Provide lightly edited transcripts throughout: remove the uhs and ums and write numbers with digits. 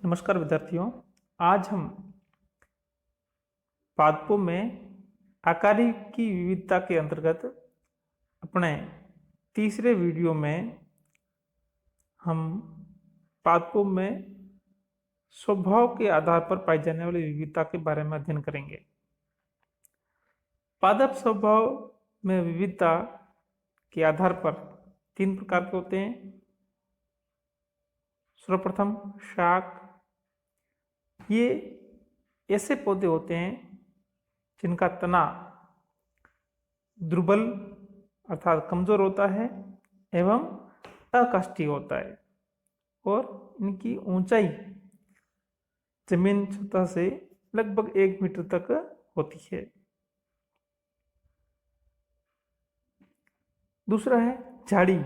नमस्कार विद्यार्थियों। आज हम पादपों में आकारिक की विविधता के अंतर्गत अपने तीसरे वीडियो में हम पादपों में स्वभाव के आधार पर पाई जाने वाली विविधता के बारे में अध्ययन करेंगे। पादप स्वभाव में विविधता के आधार पर 3 प्रकार के होते हैं। सर्वप्रथम शाक। ये ऐसे पौधे होते हैं जिनका तना दुर्बल अर्थात कमजोर होता है एवं अकाष्ठीय होता है और इनकी ऊंचाई जमीन सतह से लगभग 1 मीटर तक होती है। दूसरा है झाड़ी।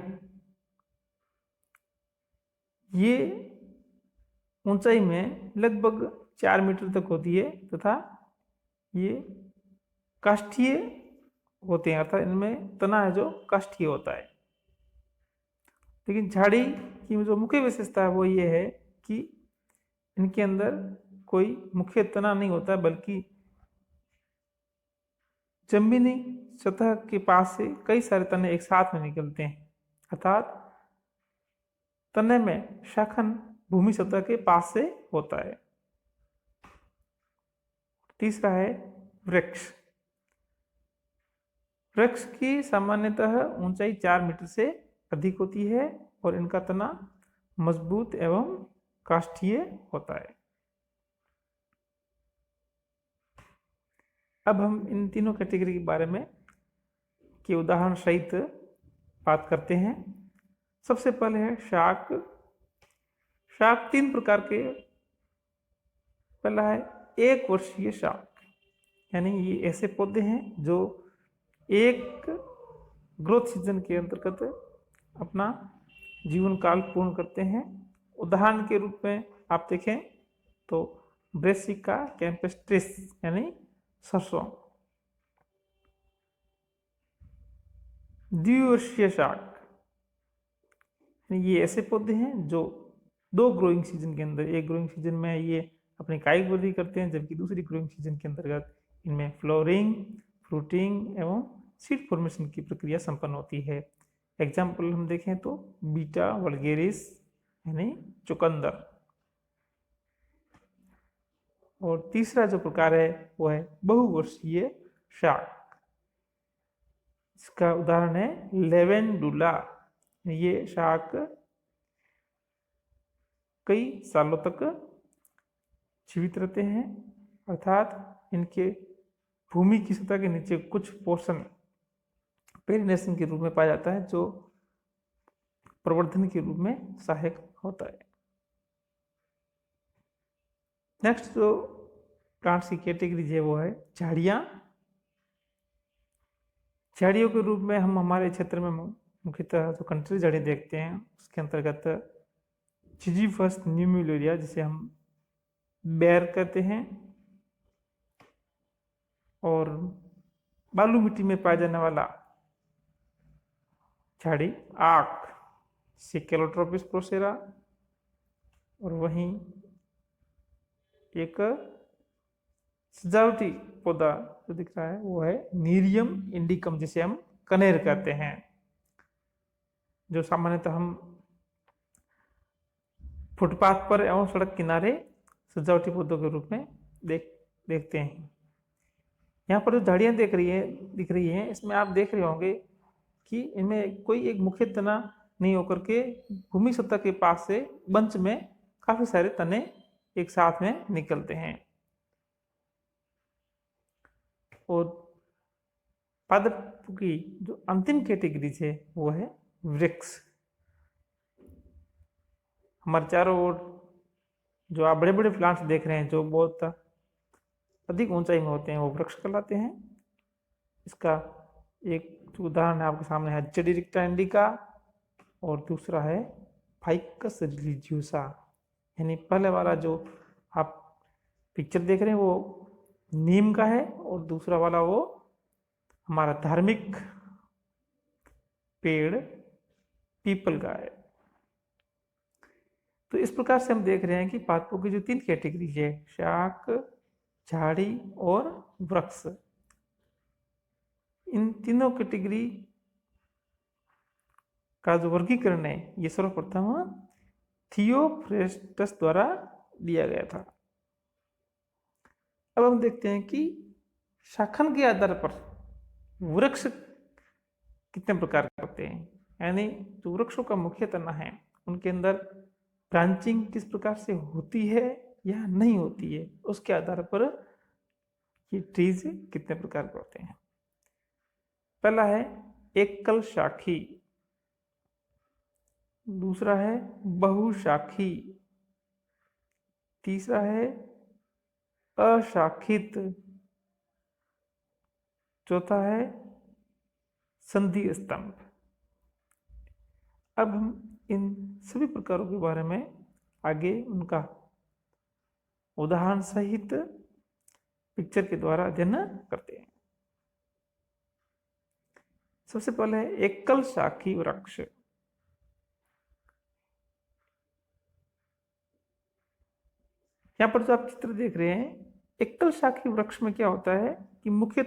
ये ऊंचाई में लगभग 4 मीटर तक होती है तथा ये काष्ठीय होते हैं अर्थात इनमें तना है जो काष्ठीय होता है। लेकिन झाड़ी की जो मुख्य विशेषता है वो ये है कि इनके अंदर कोई मुख्य तना नहीं होता बल्कि जमीनी सतह के पास से कई सारे तने एक साथ में निकलते हैं अर्थात तने में शाखन भूमि सतह के पास से होता है। तीसरा है वृक्ष। वृक्ष की सामान्यतः ऊंचाई 4 मीटर से अधिक होती है और इनका तना मजबूत एवं काष्ठीय होता है। अब हम इन तीनों कैटेगरी के बारे में के उदाहरण सहित बात करते हैं। सबसे पहले है शाक। शाक 3 प्रकार के। पहला है 1 वर्षीय शाक, यानी ये ऐसे पौधे हैं जो एक ग्रोथ सीजन के अंतर्गत अपना जीवन काल पूर्ण करते हैं। उदाहरण के रूप में आप देखें तो ब्रेसिका कैम्पेस्ट्रिस यानी सरसों। द्विवर्षीय शाक, ये ऐसे पौधे हैं जो 2 ग्रोइंग सीजन के अंदर, एक ग्रोइंग सीजन में ये अपनी कायिक वृद्धि करते हैं जबकि दूसरी ग्रोइंग सीजन के अंतर्गत इनमें फ्लोरिंग, फ्रूटिंग एवं सीड फॉर्मेशन की प्रक्रिया संपन्न होती है। एग्जाम्पल हम देखें तो बीटा वल्गेरिस यानी चुकंदर। और तीसरा जो प्रकार है वो है बहुवर्षीय शाक। इसका उदाहरण है लेवेंडुला। ये शाक कई सालों तक जीवित रहते हैं अर्थात इनके भूमि की सतह के नीचे कुछ पोर्शन पेरिनेशन के रूप में पाया जाता है जो प्रवर्धन के रूप में सहायक होता है। नेक्स्ट जो प्लांट्स की कैटेगरी है वो है झाड़ियाँ। झाड़ियों के रूप में हम हमारे क्षेत्र में मुख्यतः जो कंट्री झाड़ी देखते हैं उसके अंतर्गत जिजीफस न्यूम्यूलेरिया जिसे हम बेर कहते हैं और बालू मिट्टी में पाया जाने वाला झाड़ी आक सिकेलोट्रोपिस प्रोसेरा और वहीं एक सजावटी पौधा जो दिख रहा है वो है नीरियम इंडिकम जिसे हम कनेर कहते हैं, जो सामान्यतः हम फुटपाथ पर एवं सड़क किनारे सजावटी पौधों के रूप में देखते हैं। यहाँ पर जो झाड़ियाँ दिख रही हैं इसमें आप देख रहे होंगे कि इनमें कोई एक मुख्य तना नहीं होकर के भूमि सतह के पास से बंच में काफी सारे तने एक साथ में निकलते हैं। और पादप की जो अंतिम कैटेगरी है वो है वृक्ष। हमारे चारों ओर जो आप बड़े बड़े प्लांट्स देख रहे हैं जो बहुत अधिक ऊंचाई में होते हैं वो वृक्ष कहलाते हैं। इसका एक उदाहरण है आपके सामने है जेडिरिक्टा इंडिका और दूसरा है फाइकस रिलीजियोसा। यानी पहले वाला जो आप पिक्चर देख रहे हैं वो नीम का है और दूसरा वाला वो हमारा धार्मिक पेड़ पीपल का है। तो इस प्रकार से हम देख रहे हैं कि पादपों की जो 3 कैटेगरी है, शाक, झाड़ी और वृक्ष, इन तीनों कैटेगरी का जो वर्गीकरण है ये सर्वप्रथम थियोफ्रेस्टस द्वारा दिया गया था। अब हम देखते हैं कि शाखन के आधार पर वृक्ष कितने प्रकार के होते हैं, यानी जो वृक्षों का मुख्य तना है उनके अंदर ब्रांचिंग किस प्रकार से होती है या नहीं होती है, उसके आधार पर ये ट्रीज कितने प्रकार के होते हैं। पहला है एकल शाखी, दूसरा है बहुशाखी, तीसरा है अशाखित, चौथा है संधि स्तंभ। अब हम इन सभी प्रकारों के बारे में आगे उनका उदाहरण सहित पिक्चर के द्वारा अध्ययन करते हैं। सबसे पहले है एकल शाखी वृक्ष। यहां पर जो आप चित्र देख रहे हैं, एकल शाखी वृक्ष में क्या होता है कि मुख्य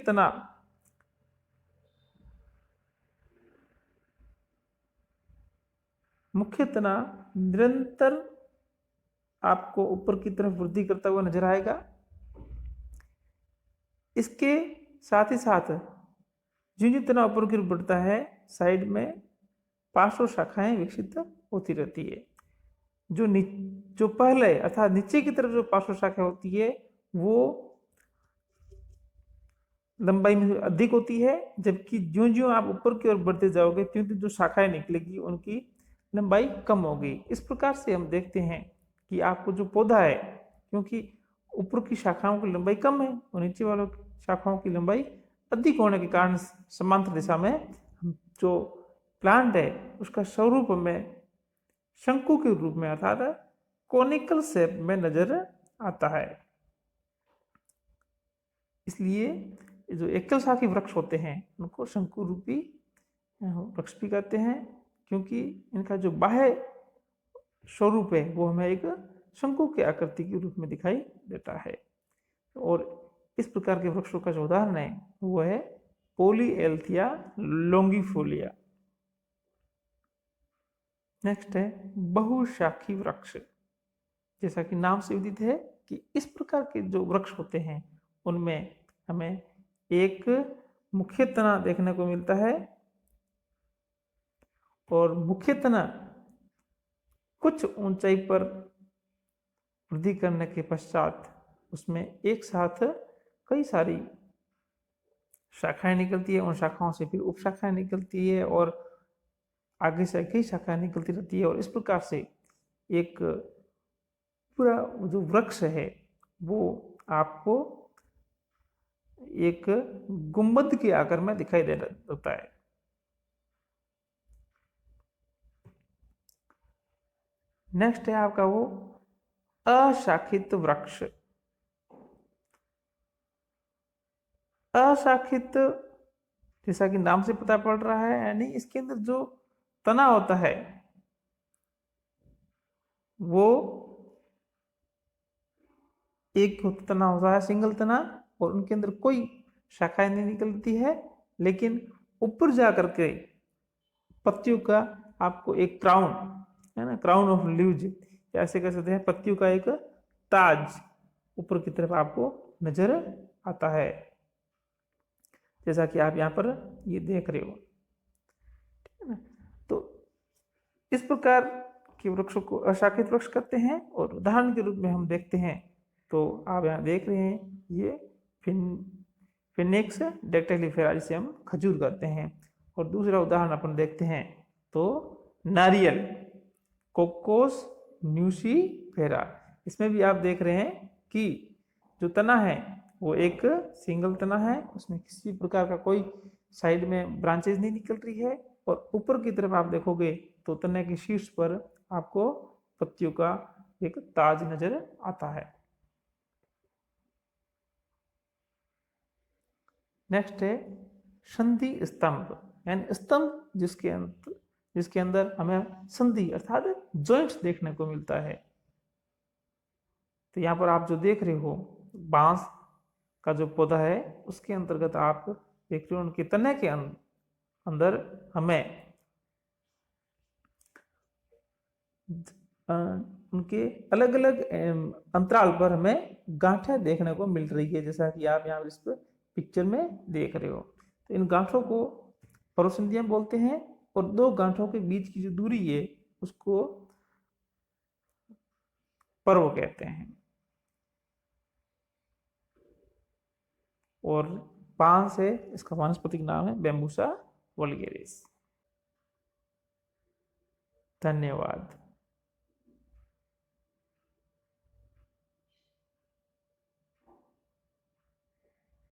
तना निरंतर आपको ऊपर की तरफ वृद्धि करता हुआ नजर आएगा। इसके साथ ही साथ जो तना ऊपर की तरफ बढ़ता है, साइड में पार्श्व शाखाएं विकसित होती रहती है। जो पहले अर्थात नीचे की तरफ जो पार्श्व शाखा होती है वो लंबाई में अधिक होती है, जबकि ज्यों ज्यों आप ऊपर की ओर बढ़ते जाओगे त्यों त्यों जो शाखाएं निकलेगी उनकी लंबाई कम होगी। इस प्रकार से हम देखते हैं कि आपको जो पौधा है, क्योंकि ऊपर की शाखाओं की लंबाई कम है और नीचे वालों की शाखाओं की लंबाई अधिक होने के कारण समांतर दिशा में जो प्लांट है उसका स्वरूप में शंकु के रूप में अर्थात कोनिकल शेप में नजर आता है। इसलिए जो एकल शाखी वृक्ष होते हैं उनको शंकु रूपी वृक्ष भी कहते हैं, क्योंकि इनका जो बाह्य स्वरूप है वो हमें एक शंकु के आकृति के रूप में दिखाई देता है। और इस प्रकार के वृक्षों का जो उदाहरण है वो है पोलीएल्थिया लॉन्गिफोलिया। नेक्स्ट है बहुशाखी वृक्ष। जैसा कि नाम से विदित है कि इस प्रकार के जो वृक्ष होते हैं उनमें हमें एक मुख्य तना देखने को मिलता है और मुख्य तना कुछ ऊंचाई पर वृद्धि करने के पश्चात उसमें एक साथ कई सारी शाखाएं निकलती है, उन शाखाओं से फिर उपशाखाएं निकलती है और आगे से कई शाखाएं निकलती रहती है और इस प्रकार से एक पूरा जो वृक्ष है वो आपको एक गुंबद के आकार में दिखाई देता है। नेक्स्ट है आपका वो अशाखित वृक्ष। अशाखित जैसा कि नाम से पता पड़ रहा है, यानी इसके अंदर जो तना होता है वो एक तना होता है, सिंगल तना, और उनके अंदर कोई शाखाएं नहीं निकलती है, लेकिन ऊपर जाकर के पत्तियों का आपको एक क्राउन है ना, क्राउन ऑफ लीव्स ऐसे कह सकते हैं, पत्तियों का एक ताज ऊपर की तरफ आपको नजर आता है, जैसा कि आप यहाँ पर ये देख रहे हो, ठीक है ना। तो इस प्रकार के वृक्षों को अशाखित वृक्ष कहते हैं। और उदाहरण के रूप में हम देखते हैं तो आप यहाँ देख रहे हैं ये फिनिक्स डेक्टाइलिफेरा जिसे हम खजूर कहते हैं। और दूसरा उदाहरण अपन देखते हैं तो नारियल कोकोस न्यूसीफेरा, इसमें भी आप देख रहे हैं कि जो तना है वो एक सिंगल तना है, उसमें किसी प्रकार का कोई साइड में ब्रांचेज नहीं निकल रही है, और ऊपर की तरफ आप देखोगे तो तने के शीर्ष पर आपको पत्तियों का एक ताज नजर आता है। नेक्स्ट है संधि स्तंभ, यानी स्तंभ जिसके अंदर हमें संधि अर्थात जॉइंट्स देखने को मिलता है। तो यहाँ पर आप जो देख रहे हो बांस का जो पौधा है उसके अंतर्गत आप देख रहे हो उनके तने के अंदर हमें उनके अलग अलग अंतराल पर हमें गांठें देखने को मिल रही है, जैसा कि आप यहाँ इस पिक्चर में देख रहे हो। तो इन गांठों को परोसंधियां बोलते हैं और दो गांठों के बीच की जो दूरी है उसको पर्व कहते हैं। और बांस है, इसका वानस्पतिक नाम है बैम्बूसा वल्गेरिस। धन्यवाद।